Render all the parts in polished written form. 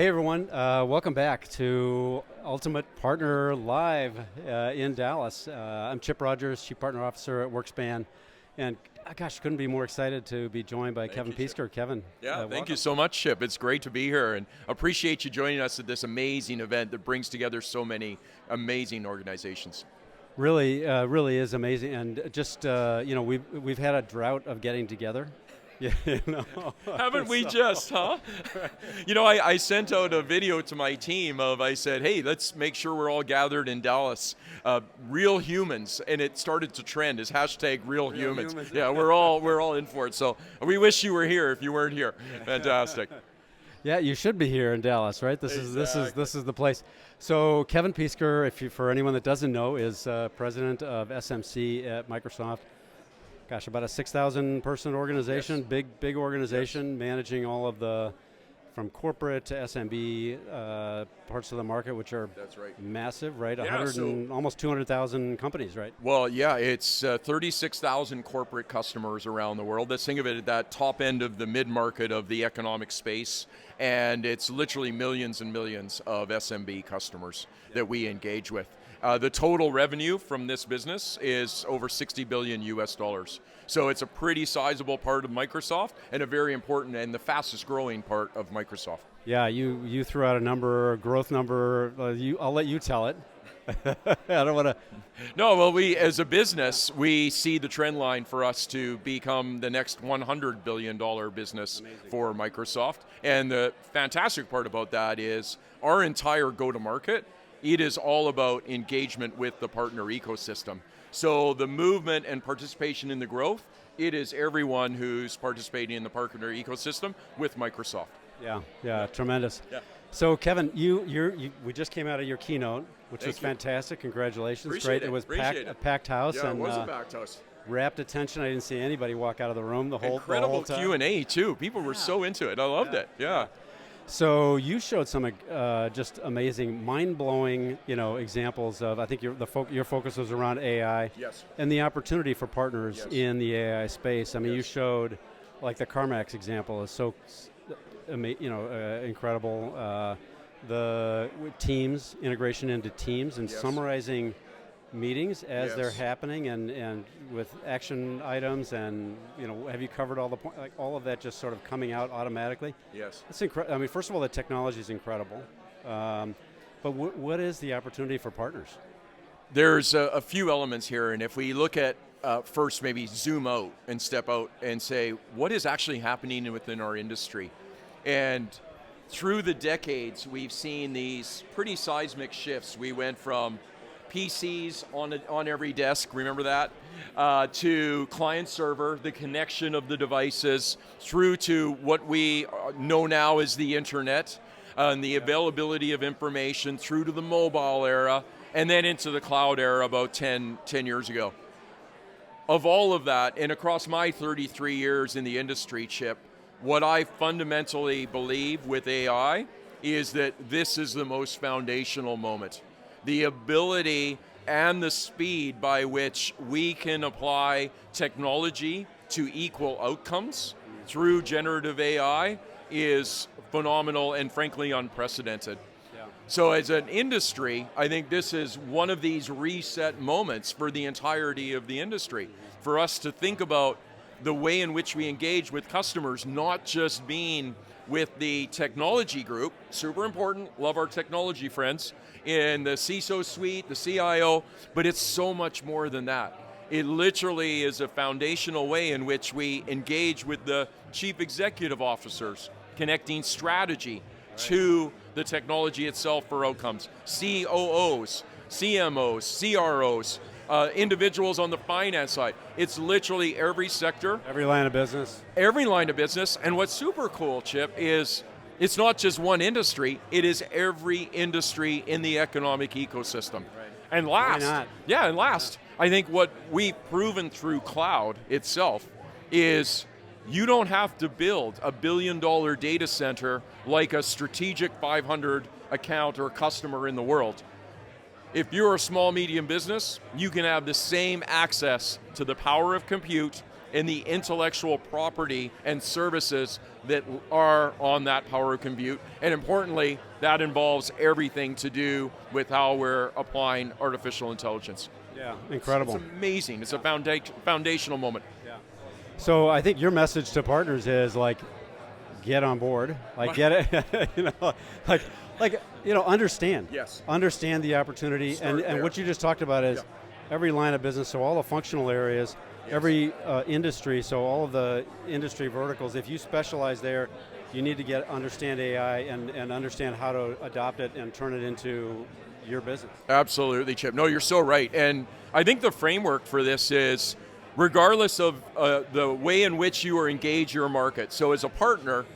Hey everyone, welcome back to Ultimate Partner Live in Dallas. I'm Chip Rogers, Chief Partner Officer at WorkSpan, and gosh, couldn't be more excited to be joined by Kevin Peesker. Kevin. Yeah, thank welcome. you so much, Chip. It's great to be here and appreciate you joining us at this amazing event that brings together so many amazing organizations. Really is amazing, and just we've had a drought of getting together. Yeah, Haven't we just, huh? I sent out a video to my team I said, hey, let's make sure we're all gathered in Dallas. Real humans, and it started to trend as hashtag real humans. Yeah, we're all in for it. So we wish you were here if you weren't here. Fantastic. Yeah, you should be here in Dallas, right? This is the place. So Kevin Peesker, for anyone that doesn't know, is president of SMC at Microsoft. Gosh, about a 6,000 person organization, yes. big organization, yes. Managing all of the, from corporate to SMB parts of the market, which are That's right. Massive, right? Yeah, almost 200,000 companies, right? Well, yeah, it's 36,000 corporate customers around the world. Let's think of it at that top end of the mid-market of the economic space, and it's literally millions and millions of SMB customers that we engage with. The total revenue from this business is over $60 billion US. So it's a pretty sizable part of Microsoft and a very important and the fastest growing part of Microsoft. Yeah, you threw out a growth number. I'll let you tell it. I don't want to. No, well, we as a business, we see the trend line for us to become the next $100 billion business. Amazing. For Microsoft. And the fantastic part about that is our entire go-to-market, it is all about engagement with the partner ecosystem. So the movement and participation in the growth, it is everyone who's participating in the partner ecosystem with Microsoft. Yeah, tremendous. Yeah. So Kevin, we just came out of your keynote, which was fantastic. Congratulations. Appreciate Great. It was a packed house. Yeah, and, it was a packed house. Rapt attention. I didn't see anybody walk out of the room the whole time. Q&A too. People were so into it. I loved it. Yeah. So you showed some just amazing, mind-blowing, examples of. I think your focus was around AI, yes, and the opportunity for partners, yes, in the AI space. I mean, yes, you showed, like the CarMax example is so, incredible. The Teams integration into Teams and, yes, summarizing meetings as, yes, they're happening and with action items and have you covered all the points, like all of that just sort of coming out automatically? Yes. It's incredible. I mean, first of all, the technology is incredible, but what is the opportunity for partners? There's a few elements here, and if we look at first maybe zoom out and step out and say what is actually happening within our industry, and through the decades we've seen these pretty seismic shifts. We went from PCs on every desk, remember that? To client server, the connection of the devices, through to what we know now as the internet, and the availability of information, through to the mobile era, and then into the cloud era about 10 years ago. Of all of that, and across my 33 years in the industry, Chip, what I fundamentally believe with AI is that this is the most foundational moment. The ability and the speed by which we can apply technology to equal outcomes through generative AI is phenomenal and frankly unprecedented. Yeah. So as an industry, I think this is one of these reset moments for the entirety of the industry, for us to think about the way in which we engage with customers, not just being with the technology group, super important, love our technology friends, in the CISO suite, the CIO, but it's so much more than that. It literally is a foundational way in which we engage with the chief executive officers, connecting strategy to the technology itself for outcomes. COOs, CMOs, CROs, individuals on the finance side. It's literally every sector. Every line of business. Every line of business. And what's super cool, Chip, is it's not just one industry, it is every industry in the economic ecosystem. Right. And last, why not? Yeah, and last, I think what we've proven through cloud itself is you don't have to build a $1 billion data center like a strategic 500 account or customer in the world. If you're a small, medium business, you can have the same access to the power of compute in the intellectual property and services that are on that power of compute. And importantly, that involves everything to do with how we're applying artificial intelligence. Yeah, incredible. It's amazing. It's a foundational moment. Yeah. So I think your message to partners is like, get on board, like get it, understand. Yes. Understand the opportunity, and what you just talked about is every line of business, so all the functional areas, every industry, so all of the industry verticals, if you specialize there, you need to understand AI and understand how to adopt it and turn it into your business. Absolutely, Chip. No, you're so right. And I think the framework for this is, regardless of the way in which you are engaged your market. So as a partner,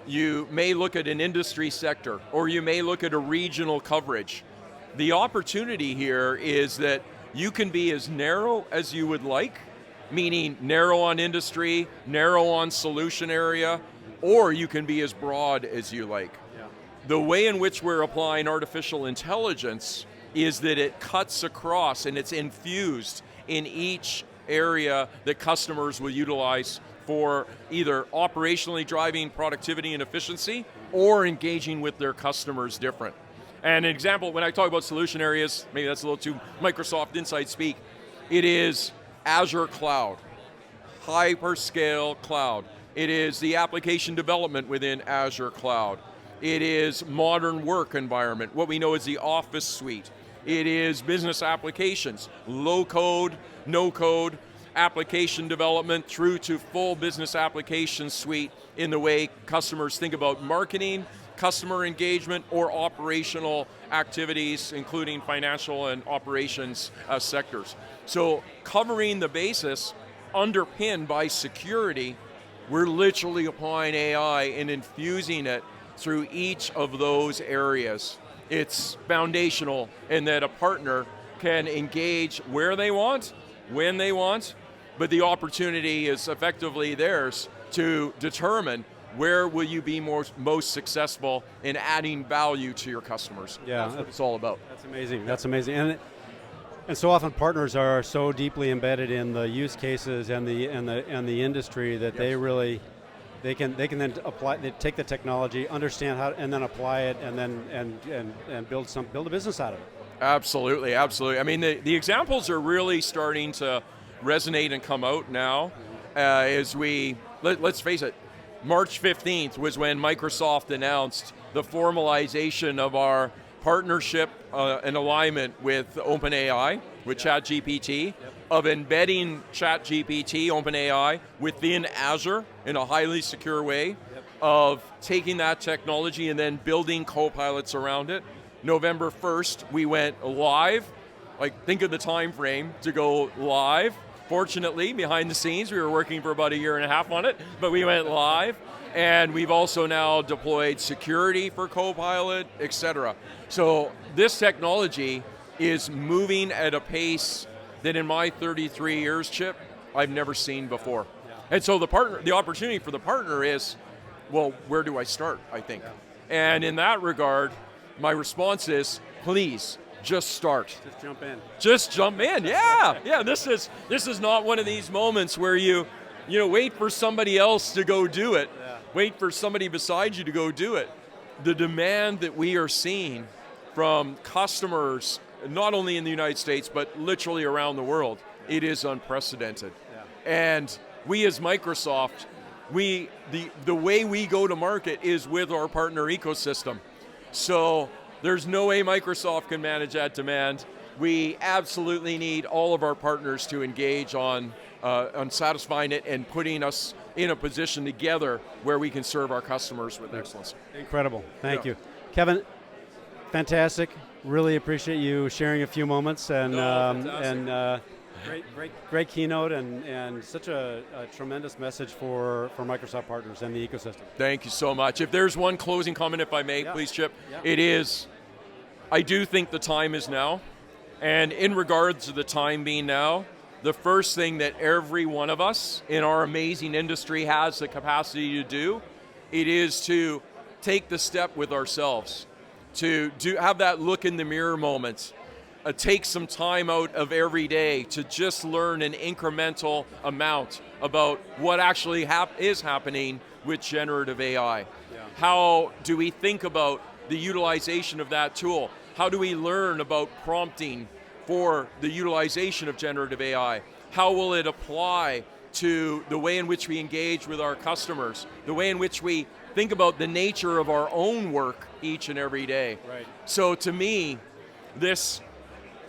you may look at an industry sector, or you may look at a regional coverage. The opportunity here is that you can be as narrow as you would like, meaning narrow on industry, narrow on solution area, or you can be as broad as you like. Yeah. The way in which we're applying artificial intelligence is that it cuts across and it's infused in each area that customers will utilize for either operationally driving productivity and efficiency or engaging with their customers different. And an example, when I talk about solution areas, maybe that's a little too Microsoft Insight speak, it is Azure Cloud, hyperscale cloud. It is the application development within Azure Cloud. It is modern work environment, what we know as the Office Suite. It is business applications, low code, no code, application development through to full business application suite in the way customers think about marketing, customer engagement, or operational activities, including financial and operations sectors. So covering the basis, underpinned by security, we're literally applying AI and infusing it through each of those areas. It's foundational in that a partner can engage where they want, when they want, but the opportunity is effectively theirs to determine where will you be most successful in adding value to your customers. Yeah, that's what it's all about. That's amazing. That's amazing. And so often partners are so deeply embedded in the use cases and the industry that they really they can then apply. They take the technology, understand how, and then apply it, and then build a business out of it. Absolutely, absolutely. I mean, the examples are really starting to resonate and come out now. As let's face it, March 15th was when Microsoft announced the formalization of our partnership and alignment with OpenAI, with ChatGPT, of embedding ChatGPT, OpenAI, within Azure in a highly secure way, of taking that technology and then building co-pilots around it. November 1st, we went live. Like, think of the time frame to go live. Fortunately, behind the scenes, we were working for about 1.5 years on it, but we went live. And we've also now deployed security for Copilot, et cetera. So this technology is moving at a pace that in my 33 years, Chip, I've never seen before. Yeah. And so the opportunity for the partner is, well, where do I start, I think? Yeah. And in that regard, my response is, please, just start. Just jump in. Just jump in, yeah. Yeah, this is not one of these moments where you wait for somebody else to go do it. Yeah. Wait for somebody beside you to go do it. The demand that we are seeing from customers, not only in the United States, but literally around the world, it is unprecedented. Yeah. And we as Microsoft, the way we go to market is with our partner ecosystem. So there's no way Microsoft can manage that demand. We absolutely need all of our partners to engage on satisfying it and putting us in a position together where we can serve our customers with excellence. Incredible. Thank you. Kevin, fantastic. Really appreciate you sharing a few moments and great keynote and such a tremendous message for Microsoft partners and the ecosystem. Thank you so much. If there's one closing comment, if I may, please, Chip, it is, I do think the time is now. And in regards to the time being now, the first thing that every one of us in our amazing industry has the capacity to do, it is to take the step with ourselves, to have that look in the mirror moment. take some time out of every day to just learn an incremental amount about what actually is happening with generative AI. How do we think about the utilization of that tool? How do we learn about prompting for the utilization of generative AI? How will it apply to the way in which we engage with our customers, the way in which we think about the nature of our own work each and every day? Right. So to me, this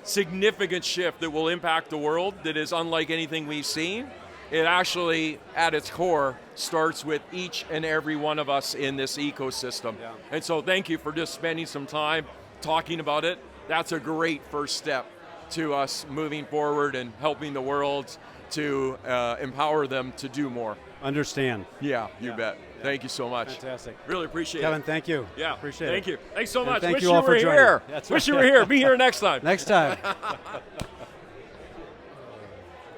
significant shift that will impact the world that is unlike anything we've seen, it actually, at its core, starts with each and every one of us in this ecosystem. Yeah. And so thank you for just spending some time talking about it. That's a great first step to us moving forward and helping the world to empower them to do more. Understand. Yeah, you bet. Yeah. Thank you so much. Fantastic. Really appreciate Kevin, it. thank you. Yeah, appreciate it. Thank you. Thanks so And much. thank Wish you all you for were joining. here. That's Wish right. you were here. Be here next time. Next time.